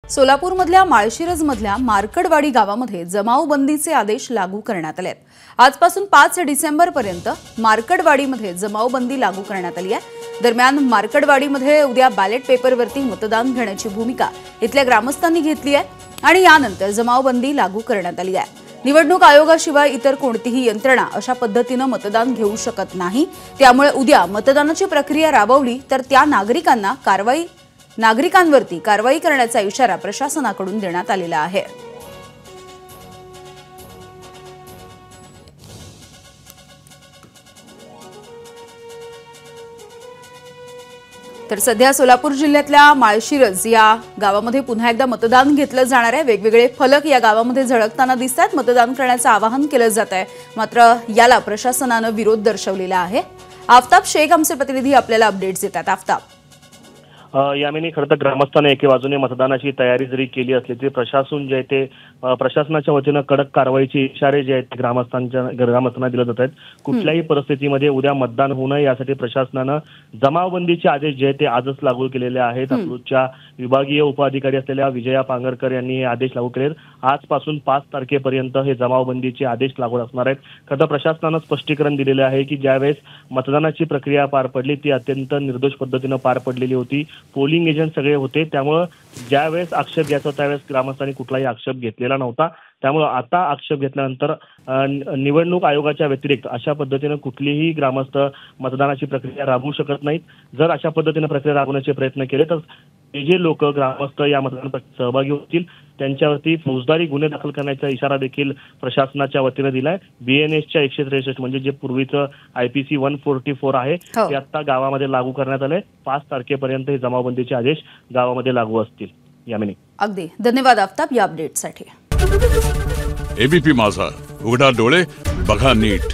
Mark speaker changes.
Speaker 1: सोलापूरमधल्या माळशिरसमधल्या मार्कडवाडी गावामध्ये जमावबंदीचे आदेश लागू करण्यात आले आहेत। आजपासून 5 डिसेंबरपर्यंत मार्कडवाडीमध्ये जमावबंदी लागू करण्यात आली आहे। दरम्यान मार्कडवाडीमध्ये उद्या बॅलेट पेपरवरती मतदान घेण्याची भूमिका इथल्या ग्रामस्थांनी घेतली आहे आणि यानंतर जमावबंदी लागू करण्यात आली आहे। निवडणूक आयोगाशिवाय इतर कोणतीही यंत्रणा अशा पद्धतीने मतदान घेऊ शकत नाही। त्यामुळे उद्या मतदानाची प्रक्रिया राबवली तर त्या नागरिकांवरती कारवाई करण्याचा इशारा प्रशासनाकडून देण्यात आलेला आहे। तर सध्या सोलापूर जिल्ह्यातल्या माळशिरस या गावामध्ये पुन्हा एकदा मतदान घेतलं जाणार आहे। वेगवेगळे फलक या गावामध्ये झळकताना दिसतात। मतदान करण्याचं आवाहन केलं जात आहे, मात्र याला प्रशासनाने विरोध दर्शवलेला आहे। आफताब शेख आमचे प्रतिनिधी आपल्याला अपडेट्स देतात। आफताब,
Speaker 2: यामिनी खरं तर ग्रामस्थांनी एके बाजूने मतदानाची तयारी जरी केली असली तरी प्रशासन जे ते प्रशासनाच्या वतीनं कडक कारवाईचे इशारे जे आहेत ग्रामस्थांना दिले जात आहेत। कुठल्याही परिस्थितीमध्ये उद्या मतदान होऊ नये यासाठी प्रशासनानं जमावबंदीचे आदेश जे ते आजच लागू केलेले आहेत। अकलूजच्या विभागीय उपअधिकारी असलेल्या विजया पांगरकर यांनी हे आदेश लागू केले। आजपासून 5 तारखेपर्यंत हे जमावबंदीचे आदेश लागू असणार आहेत। खरं तर प्रशासनानं स्पष्टीकरण दिलेले आहे की ज्यावेळेस मतदानाची प्रक्रिया पार पडली ती अत्यंत निर्दोष पद्धतीनं पार पडलेली होती। पोलिंग एजंट सगळे होते, त्यामुळे ज्यावेळेस आक्षेप घ्यायचा त्यावेळेस ग्रामस्थांनी कुठलाही आक्षेप घेतलेला नव्हता। त्यामुळे आता आक्षेप घेतल्यानंतर निवडणूक आयोगाच्या व्यतिरिक्त अशा पद्धतीने कुठलीही ग्रामस्थ मतदानाची प्रक्रिया राबवू शकत नाहीत। जर अशा पद्धतीने प्रक्रिया राबवण्याचे प्रयत्न केले तर जे लोक ग्रामस्थ या मतदानात सहभागी होतील त्यांच्यावरती फौजदारी गुन्हे दाखल करण्याचा इशारा देखील प्रशासनाच्या वतीने दिलाय। BNSच्या 163 म्हणजे जे पूर्वीचं IPC 144 आहे ते आता गावामध्ये लागू करण्यात आले। 5 तारखेपर्यंत हे जमावबंदीचे आदेश गावामध्ये लागू असतील। यामिनी,
Speaker 1: अगदी धन्यवाद आफताब या अपडेटसाठी।
Speaker 3: ABP माझा, उघडा डोळे बघा नीट।